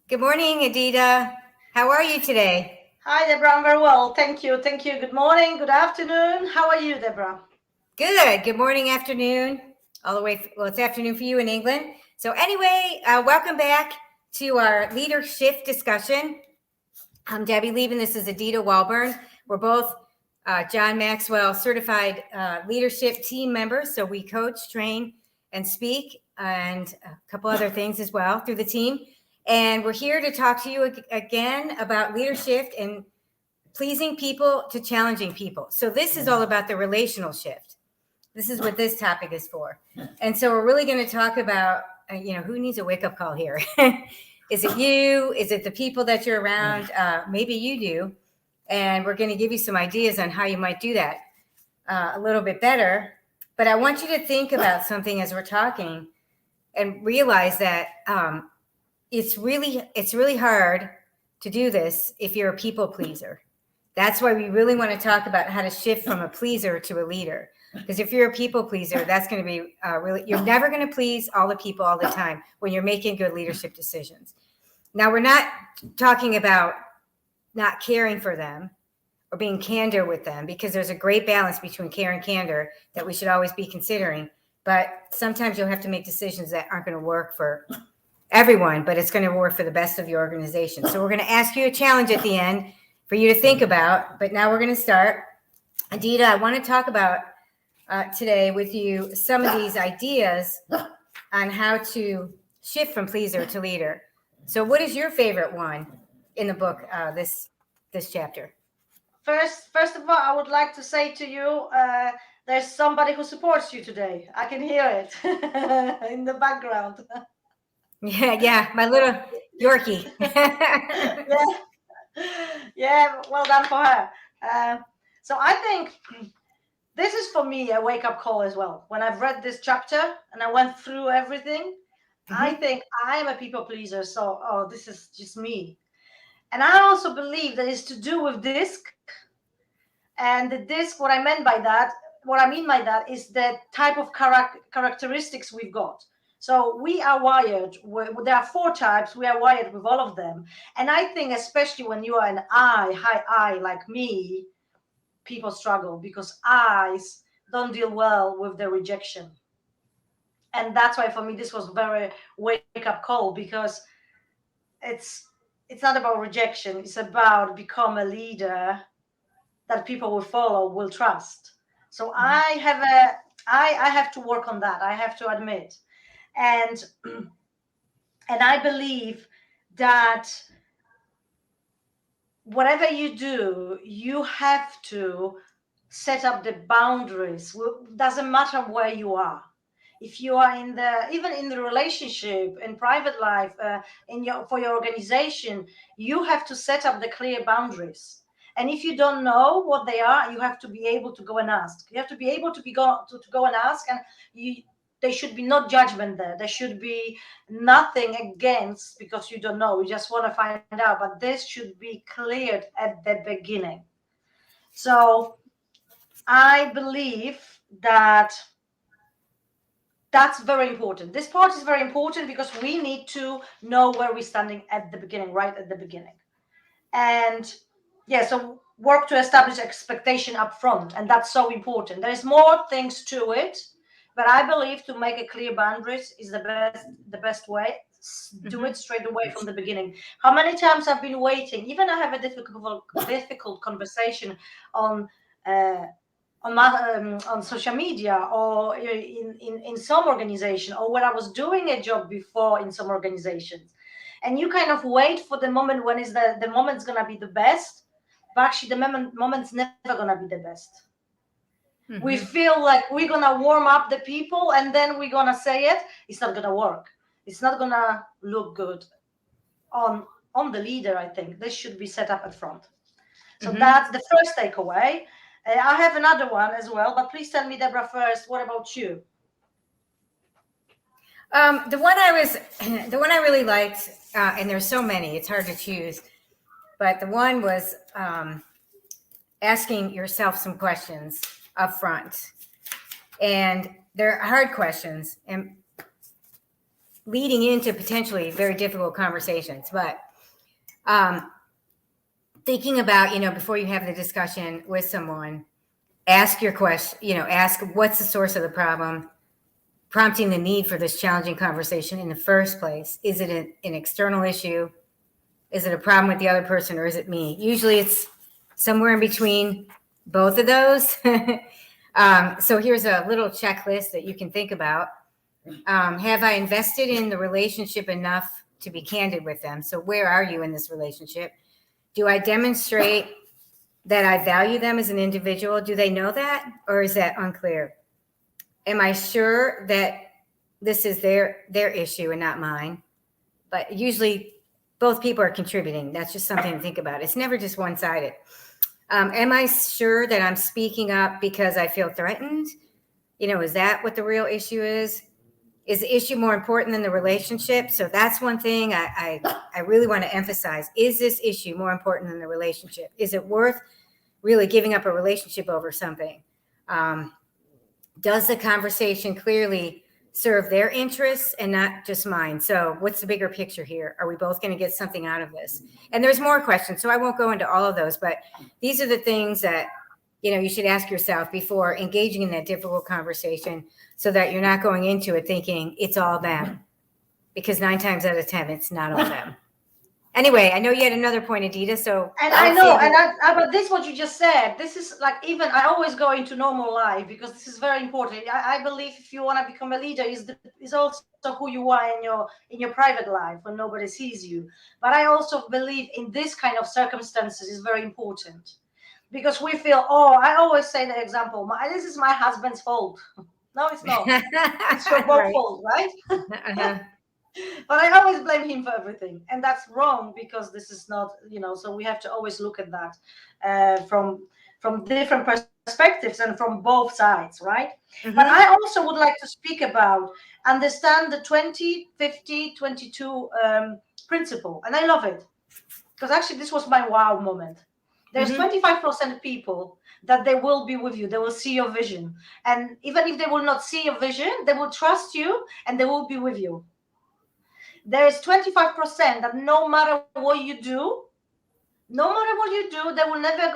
Good morning, Adita. How are you today? Hi, Deborah. I'm very well. Thank you. Thank you. Good morning. Good afternoon. How are you, Deborah? Good. Good morning, afternoon, all the way. Well, it's afternoon for you in England. So, anyway, welcome back to our leadership discussion. I'm Debbie Lieben. This is Adita Walburn. We're both John Maxwell certified leadership team members. So, we coach, train, and speak, and a couple other things as well through the team. And we're here to talk to you again about leadership and pleasing people to challenging people. So this is all about the relational shift. This is what this topic is for. And so we're really going to talk about, who needs a wake up call here? Is it you? Is it the people that you're around? Maybe you do. And we're going to give you some ideas on how you might do that a little bit better. But I want you to think about something as we're talking and realize that it's really hard to do this if you're a people pleaser. That's why we really want to talk about how to shift from a pleaser to a leader. Because if you're a people pleaser, that's going to be you're never going to please all the people all the time when you're making good leadership decisions. Now, we're not talking about not caring for them or being candor with them, because there's a great balance between care and candor that we should always be considering. But sometimes you'll have to make decisions that aren't going to work for everyone, but it's going to work for the best of your organization. So we're going to ask you a challenge at the end for you to think about. But now we're going to start. Adita, I want to talk about today with you some of these ideas on how to shift from pleaser to leader. So, what is your favorite one in the book? This chapter. First of all, I would like to say to you, there's somebody who supports you today. I can hear it in the background. Yeah, my little Yorkie. Yeah, yeah. Well done for her. So I think this is for me a wake up call as well. When I've read this chapter and I went through everything, I think I am a people pleaser. So, this is just me. And I also believe that it's to do with DISC. And the DISC, what I mean by that is the type of characteristics we've got. So we are wired, there are four types, we are wired with all of them. And I think, especially when you are an high I like me, people struggle because I's don't deal well with the rejection. And that's why for me, this was very wake up call, because it's it's not about rejection, it's about become a leader that people will follow, will trust. So I have to work on that, I have to admit. And and I believe that whatever you do, you have to set up the boundaries. Doesn't matter where you are. If you are in the even in the relationship, in private life, in your for your organization, you have to set up the clear boundaries. And if you don't know what they are, you have to be able to go and ask. You have to be able to to go and ask, and you there should be no judgment there. There should be nothing against because you don't know. You just want to find out. But this should be cleared at the beginning. So I believe that that's very important. This part is very important because we need to know where we're standing at the beginning, right at the beginning. And yeah, so work to establish expectation up front, and that's so important. There's more things to it, but I believe to make a clear boundaries is the best way. Do it straight away from the beginning. How many times I've been waiting, even I have a difficult conversation on uh, on social media, or in some organization, or when I was doing a job before in some organizations, and you kind of wait for the moment when is the moment's gonna be the best, but actually the moment's never gonna be the best. We feel like we're gonna warm up the people and then we're gonna say it. It's not gonna work. It's not gonna look good on the leader. I think this should be set up at front. So that's the first takeaway. I have another one as well, but please tell me, Deborah, first. What about you? The one I was, the one I really liked, and there's so many, it's hard to choose. But the one was asking yourself some questions up front, and they're hard questions. And leading into potentially very difficult conversations. But thinking about, before you have the discussion with someone, ask your question, ask what's the source of the problem, prompting the need for this challenging conversation in the first place. Is it an external issue? Is it a problem with the other person, or is it me? Usually it's somewhere in between both of those. So here's a little checklist that you can think about. Have I invested in the relationship enough to be candid with them? So where are you in this relationship? Do I demonstrate that I value them as an individual? Do they know that, or is that unclear? Am I sure that this is their issue and not mine? But usually both people are contributing. That's just something to think about. It's never just one-sided. Am I sure that I'm speaking up because I feel threatened? Is that what the real issue is? Is the issue more important than the relationship? So that's one thing I really want to emphasize. Is this issue more important than the relationship? Is it worth really giving up a relationship over something? Does the conversation clearly serve their interests and not just mine? So what's the bigger picture here? Are we both going to get something out of this? And there's more questions, so I won't go into all of those, but these are the things that, you should ask yourself before engaging in that difficult conversation, so that you're not going into it thinking it's all them, because 9 times out of 10, it's not all them. Anyway, I know you had another point, Adita. So, and I know, but this what you just said. This is like, even I always go into normal life, because this is very important. I believe if you want to become a leader, is also who you are in your private life when nobody sees you. But I also believe in this kind of circumstances is very important, because we feel, I always say the example, this is my husband's fault. No, it's not. It's your both fault, right? Uh-huh. But I always blame him for everything, and that's wrong, because this is not, so we have to always look at that from different perspectives and from both sides, right? Mm-hmm. But I also would like to speak about understand the 20-50-22 principle, and I love it, because actually this was my wow moment. There's 25% people that they will be with you. They will see your vision, and even if they will not see your vision, they will trust you and they will be with you. There is 25% that no matter what you do, they will never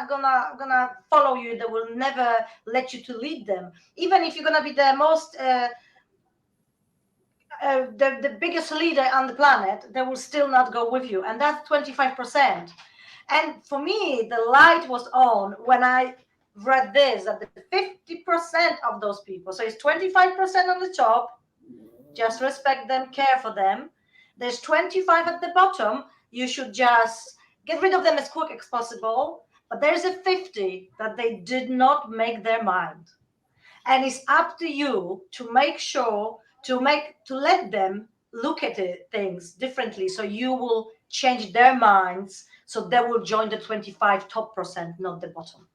gonna follow you. They will never let you to lead them. Even if you're gonna be the most the biggest leader on the planet, they will still not go with you. And that's 25%. And for me, the light was on when I read this, that the 50% of those people, so it's 25% on the top, just respect them, care for them. There's 25 at the bottom. You should just get rid of them as quick as possible. But there's a 50 that they did not make their mind. And it's up to you to make sure to let them look at things differently. So you will change their minds. So they will join the 25 top percent, not the bottom.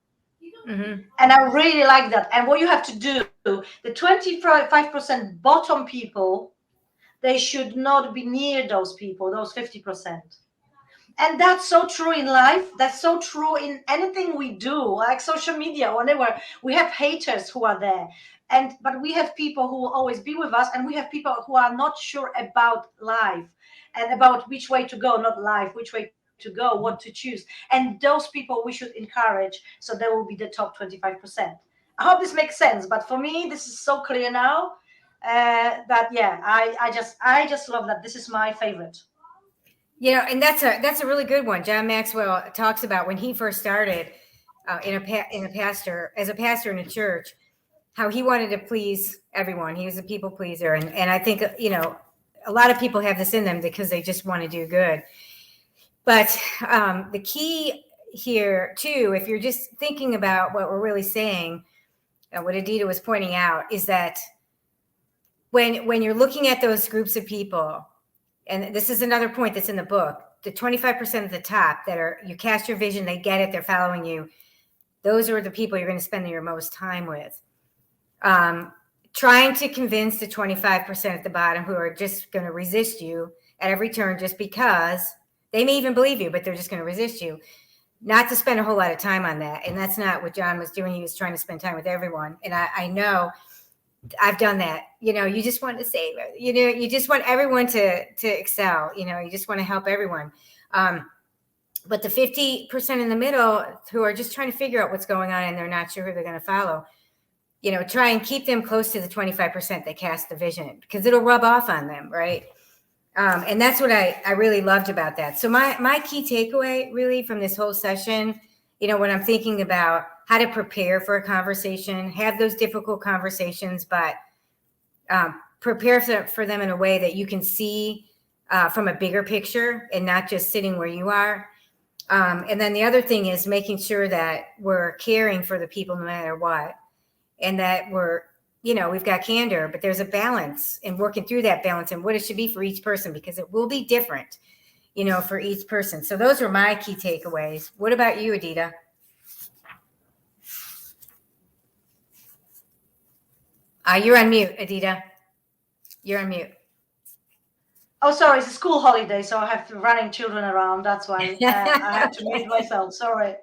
Mm-hmm. And I really like that. And what you have to do, the 25% bottom people, they should not be near those people, those 50%. And that's so true in life. That's so true in anything we do, like social media, whatever. We have haters who are there. But we have people who will always be with us, and we have people who are not sure about life and about which way to go, not life, which way to go, what to choose. And those people we should encourage, so they will be the top 25%. I hope this makes sense, but for me this is so clear now that I just love that. This is my favorite. And that's a really good one. John Maxwell talks about when he first started as a pastor in a church, how he wanted to please everyone. He was a people pleaser, and I think a lot of people have this in them because they just want to do good. But the key here, too, if you're just thinking about what we're really saying, what Adita was pointing out, is that when you're looking at those groups of people, and this is another point that's in the book, the 25% at the top that you cast your vision, they get it, they're following you. Those are the people you're going to spend your most time with. Trying to convince the 25% at the bottom who are just going to resist you at every turn just because they may even believe you, but they're just going to resist you. Not to spend a whole lot of time on that. And that's not what John was doing. He was trying to spend time with everyone. And I know I've done that. You just want to save it. You just want everyone to excel. You just want to help everyone. But the 50% in the middle who are just trying to figure out what's going on and they're not sure who they're going to follow, try and keep them close to the 25% that cast the vision, because it'll rub off on them, right? And that's what I really loved about that. So my key takeaway really from this whole session, when I'm thinking about how to prepare for a conversation, have those difficult conversations, but prepare for them in a way that you can see from a bigger picture and not just sitting where you are. And then the other thing is making sure that we're caring for the people no matter what, and that we've got candor, but there's a balance, and working through that balance and what it should be for each person, because it will be different, for each person. So those are my key takeaways. What about you, Adita? You're on mute, Adita. You're on mute. Oh, sorry, it's a school holiday, so I have running children around. That's why I have to mute myself. Sorry.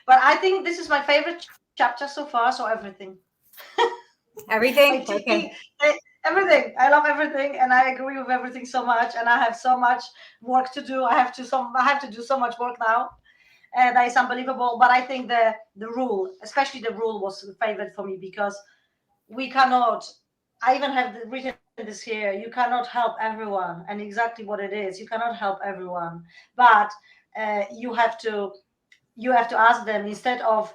But I think this is my favorite chapter so far. So everything. Everything? Okay. Everything. I love everything, and I agree with everything so much. And I have so much work to do. I have to do so much work now. And that is unbelievable. But I think the rule, especially the rule, was the favorite for me, because we cannot. I even have written this here. You cannot help everyone, and exactly what it is. You cannot help everyone, but you have to ask them, instead of,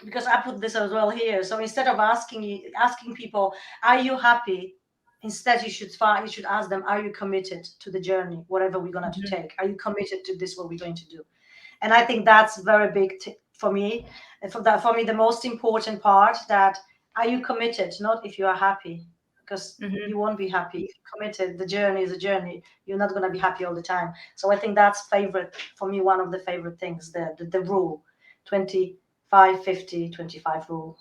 because I put this as well here. So instead of asking people, are you happy? Instead, you should ask them, are you committed to the journey, whatever we're going to take? Are you committed to this, what we're going to do? And I think that's very big for me. And for me, the most important part, that are you committed? Not if you are happy, because you won't be happy. If you're committed, the journey is a journey. You're not going to be happy all the time. So I think that's favorite for me. One of the favorite things, the rule, 25, 50, 25 rule.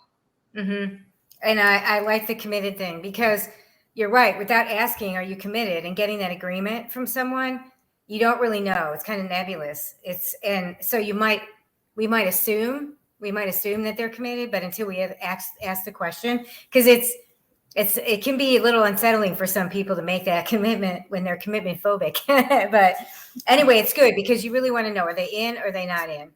And I like the committed thing, because you're right. Without asking, are you committed, and getting that agreement from someone, you don't really know. It's kind of nebulous. And so we might assume that they're committed, but until we have asked the question, because it can be a little unsettling for some people to make that commitment when they're commitment phobic. But anyway, it's good, because you really want to know, are they in or are they not in?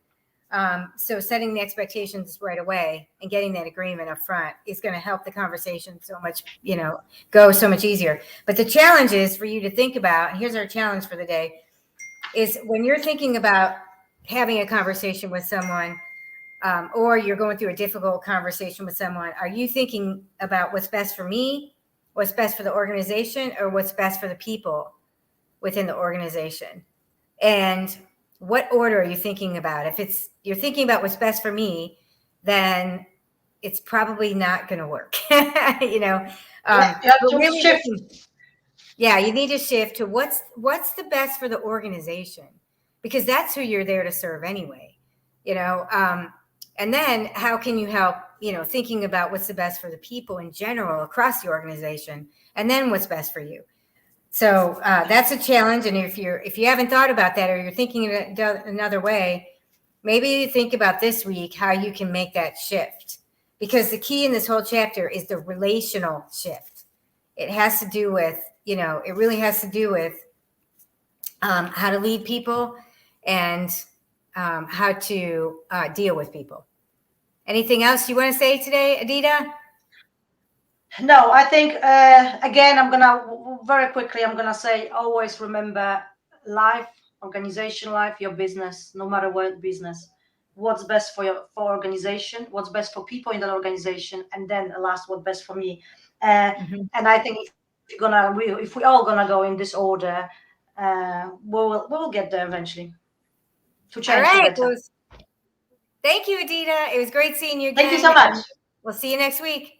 So setting the expectations right away and getting that agreement up front is going to help the conversation so much, go so much easier. But the challenge is for you to think about, and here's our challenge for the day, is when you're thinking about having a conversation with someone, or you're going through a difficult conversation with someone, are you thinking about what's best for me, what's best for the organization, or what's best for the people within the organization? And what order are you thinking about? If you're thinking about what's best for me, then it's probably not going to work. You need to shift to what's the best for the organization, because that's who you're there to serve anyway. And then how can you help, thinking about what's the best for the people in general across the organization, and then what's best for you. So that's a challenge. And if you haven't thought about that, or you're thinking it another way, maybe think about this week how you can make that shift, because the key in this whole chapter is the relational shift. It has to do with, it really has to do with how to lead people and how to deal with people. Anything else you want to say today, Adita? No, I think, again, I'm going to say, always remember life, organization life, your business, no matter what business, what's best for organization, what's best for people in that organization, and then last, what's best for me. And I think if we all gonna go in this order, we'll get there eventually. To change. All right. Well, thank you, Adita. It was great seeing you again. Thank you so much. We'll see you next week.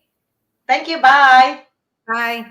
Thank you. Bye. Bye.